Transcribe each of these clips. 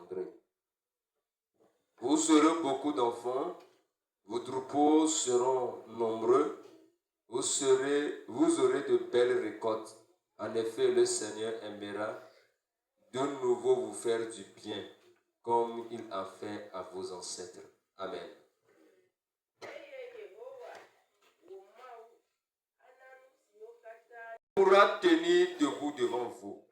engendrer. Vous aurez beaucoup d'enfants, vos troupeaux seront nombreux, vous aurez de belles récoltes. En effet, le Seigneur aimera de nouveau vous faire du bien, comme il a fait à vos ancêtres. Amen. Pourra tenir debout devant vous.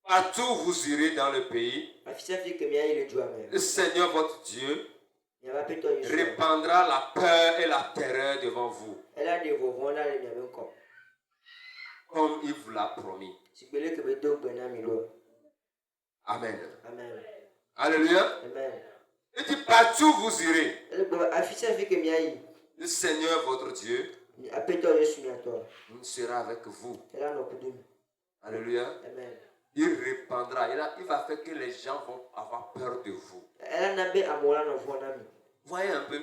Partout où vous irez dans le pays, le Seigneur votre Dieu répandra la peur et la terreur devant vous, comme il vous l'a promis. Amen. Amen. Alléluia. Amen. Et dit partout où vous irez, le Seigneur votre Dieu sera avec vous. Alléluia. Amen. Il répandra. Il va faire que les gens vont avoir peur de vous. Voyez un peu.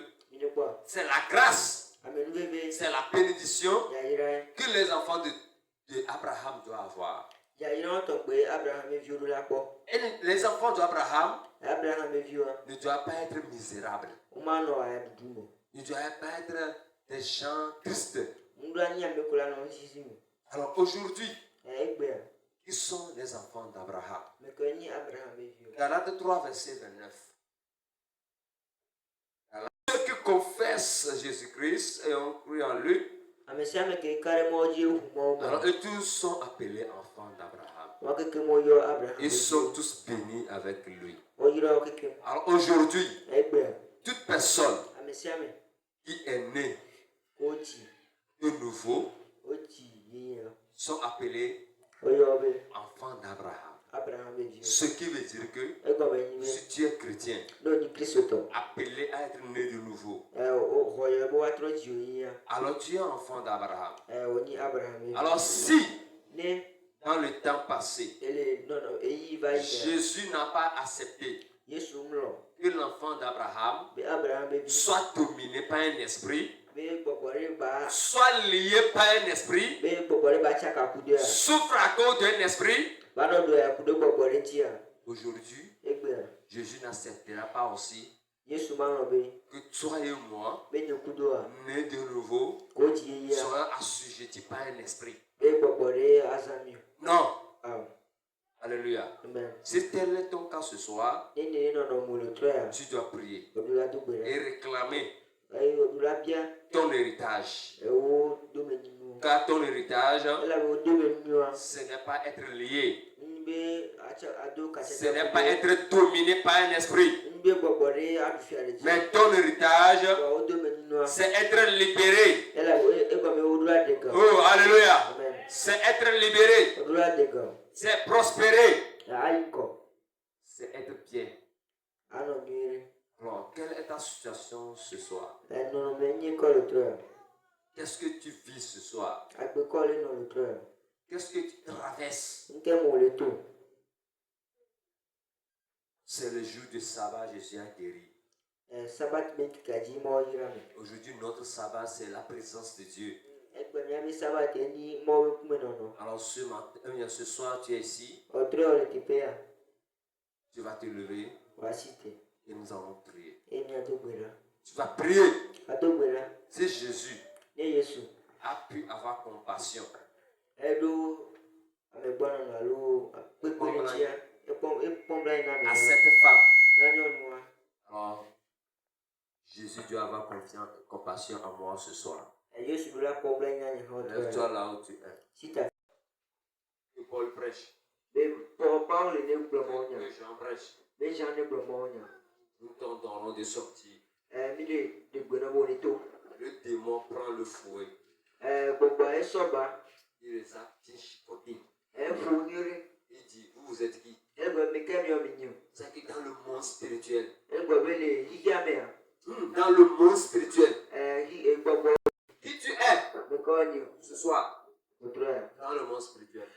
C'est la grâce. C'est la bénédiction que les enfants d'Abraham doivent avoir. Et les enfants d'Abraham ne doivent pas être misérables. Ils ne doivent pas être des gens tristes. Alors aujourd'hui, ils sont les enfants d'Abraham. Galates 3, verset 29. Alors, ceux qui confessent Jésus-Christ et ont cru en lui, alors eux tous sont appelés enfants d'Abraham. Ils sont tous bénis avec lui. Alors aujourd'hui, toute personne qui est née de nouveau sont appelés enfants d'Abraham. Ce qui veut dire que si tu es chrétien, appelé à être né de nouveau, alors tu es enfant d'Abraham. Alors si dans le temps passé, Jésus n'a pas accepté que l'enfant d'Abraham soit dominé par un esprit, soit lié par un esprit, souffre à cause d'un esprit, aujourd'hui, Jésus n'acceptera pas aussi que toi et moi, nés de nouveau, soyons assujettis par un esprit. Non. Alléluia. Si tel est ton cas ce soir, tu dois prier et réclamer ton héritage. Car ton héritage, ce n'est pas être lié. Ce n'est pas être dominé par un esprit. Mais ton héritage, c'est être libéré. Oh, alléluia. C'est être libéré. C'est prospérer. C'est être bien. Alors, quelle est ta situation ce soir? Qu'est-ce que tu vis ce soir? Qu'est-ce que tu traverses? C'est le jour du sabbat, Jésus a guéri. Aujourd'hui, notre sabbat, c'est la présence de Dieu. Alors ce soir, tu es ici. Tu vas te lever et nous allons prier. Tu vas prier. Si Jésus a pu avoir compassion à cette femme, alors Jésus doit avoir compassion à moi ce soir. Lève-toi là où tu es. Que Paul prêche. Que Jean prêche. Nous t'entendons de sortir. Le démon prend le fouet. Il les a bien chicotés. Il dit, vous êtes qui? C'est que dans le monde spirituel. Dans le monde spirituel. Qui tu es ce soir? Dans le monde spirituel.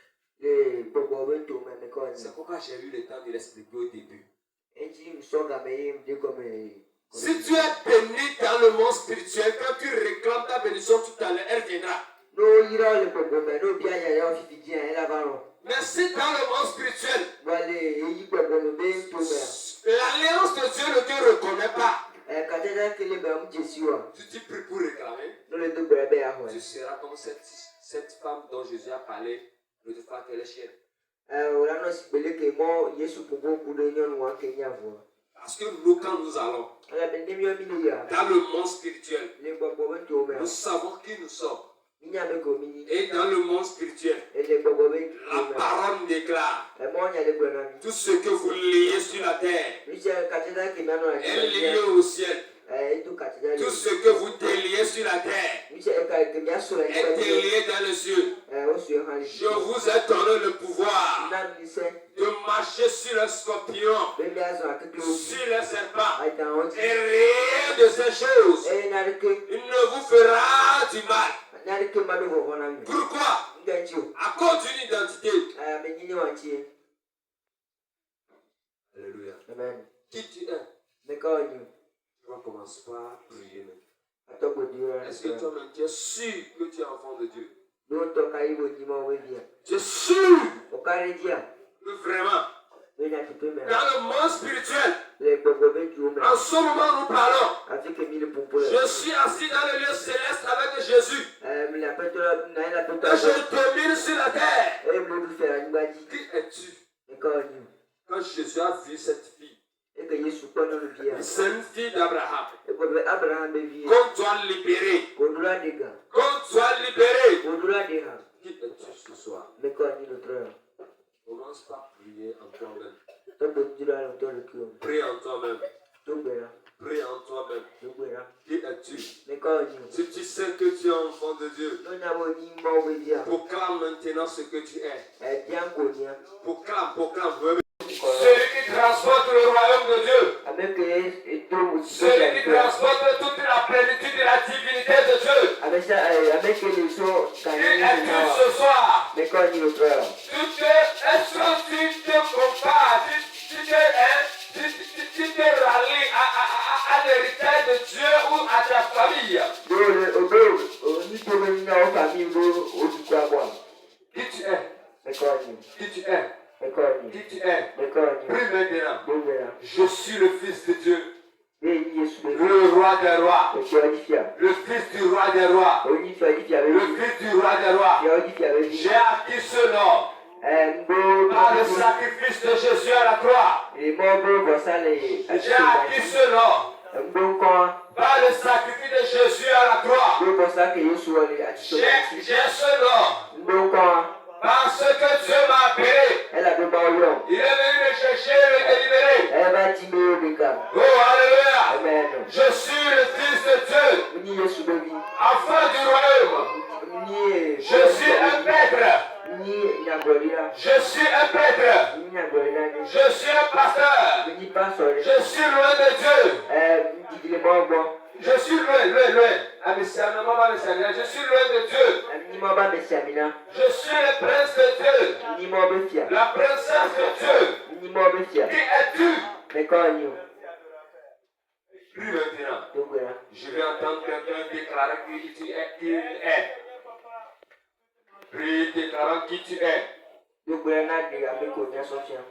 C'est pourquoi j'ai eu le temps de l'expliquer au début. Si tu es béni dans le monde spirituel, quand tu réclames ta bénédiction tout à l'heure, elle viendra. Mais si dans le monde spirituel, seras comme cette femme dont Jésus a parlé l'autre fois qu'elle est chienne. Parce que nous, quand nous allons dans le monde spirituel, nous savons qui nous sommes. Et dans le monde spirituel, la parole déclare tout ce que vous liez sur la terre est lié au ciel. Tout ce que vous déliez sur la terre est délié dans le ciel. Je vous ai donné le pouvoir de marcher sur le scorpion, sur le serpent, et rien de ces choses ne vous fera du mal. Pourquoi? À cause d'une identité. Alléluia. Amen. Qui tu es? Tu vas commencer par prier. Est-ce que toi-même tu es sûr que tu es enfant de Dieu? Tu es sûr que vraiment dans le monde spirituel, en ce moment nous parlons, je suis assis dans le lieu céleste avec Jésus et je domine sur la terre. Qui es-tu? Quand Jésus a vu cette fille, c'est une fille d'Abraham, qu'on doit libérer, qui es-tu ce soir? Commence par prier en toi-même. Prie en toi-même. Prie en toi-même. Qui es-tu? Si tu sais que tu es enfant de Dieu, proclame maintenant ce que tu es. Proclame. Celui qui transporte le royaume de Dieu. Celui qui transporte toute la plénitude de la divinité de Dieu. Qui es-tu ce soir? Est-ce que tu te compares, tu te rallies à l'héritage de Dieu ou à ta famille? Qui tu es? Qui tu es? Qui tu es? Prie maintenant. Je suis le Fils de Dieu, le roi des rois, le Fils du roi des rois, le Fils du roi des rois. J'ai acquis ce nom par le sacrifice de Jésus à la croix. J'ai acquis ce nom par le sacrifice de Jésus à la croix. J'ai ce nom parce que Dieu m'a appelé. Il est venu me chercher et me délivrer. Oh, alléluia. Amen. Je suis le Fils de Dieu, enfant du royaume. Je suis un prêtre. Je suis un prêtre. Je suis un pasteur. Je suis loin de Dieu. Je suis loin. Je suis loin de Dieu. Je suis le prince de Dieu. La princesse de Dieu. Qui es-tu? Plus maintenant. Je vais entendre quelqu'un déclarer qui tu es. Prie déclarant qui tu es.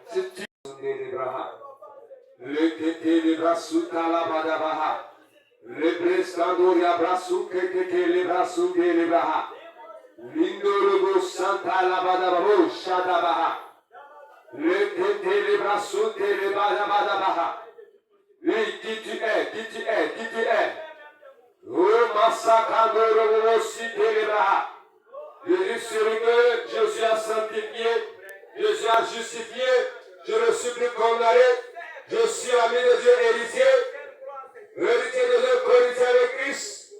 C'est tu. Le kété les bras sous la badabaha. Le prestandoria brasu kété les bras sous les bras. Lindo le beau santa la badababo shadabaha. Le kété les bras sous les badabaha. Oui, qui tu es? Oh, massacrando le cité les bras. Je dis celui que Jésus a sanctifié, Jésus a justifié, je ne suis plus condamné, je suis ami de Dieu, héritier de Dieu, co-héritier avec Christ.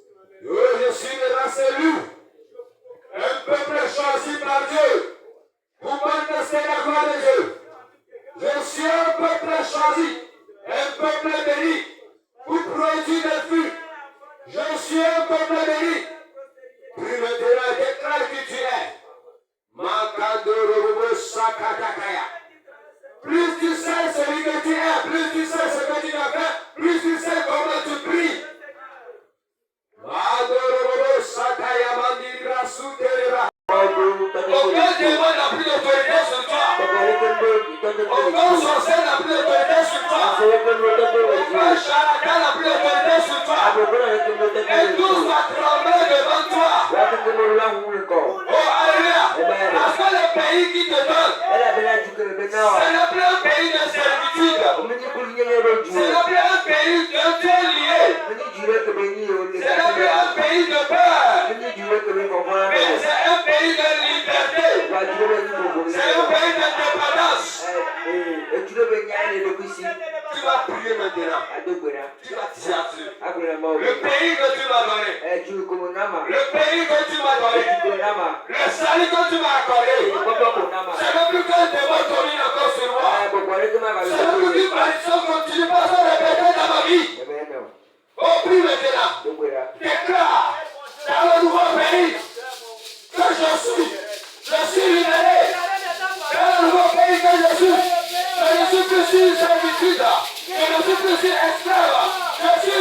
Oh, je suis une race élue, un peuple choisi par Dieu pour manifester la gloire de Dieu. Je suis un peuple choisi, un peuple béni pour produire des fruits. Je suis un peuple béni. Déclare qui tu es. Plus tu sais celui que tu es, plus tu sais ce que tu as fait, plus tu sais comment tu pries. Aucun démon n'a plus d'autorité sur toi. Aucun sorcier n'a plus d'autorité sur toi. Aucun charlatan n'a plus d'autorité sur toi. Et tout va trembler devant toi. Oh, alléluia. Parce que le pays qui te donne, ce n'est plus un pays de servitude. Ce n'est plus un pays de tu es lié. Ce n'est plus un pays de peur. Mais c'est un pays de liberté. C'est un pays d'indépendance. Tu vas prier maintenant. Tu vas dire à Dieu. Le pays que tu m'as donné. Le pays que tu m'as donné. Le salut que tu m'as accordé. C'est même plus qu'un démon domine encore sur moi. C'est même plus qu'une malédiction continue pas se répéter dans ma vie. Oh, prie maintenant. Déclare dans le nouveau pays que je suis libéré. Dans le nouveau pays que je suis plus sur servitude. Je ne suis plus sur esclave. Je suis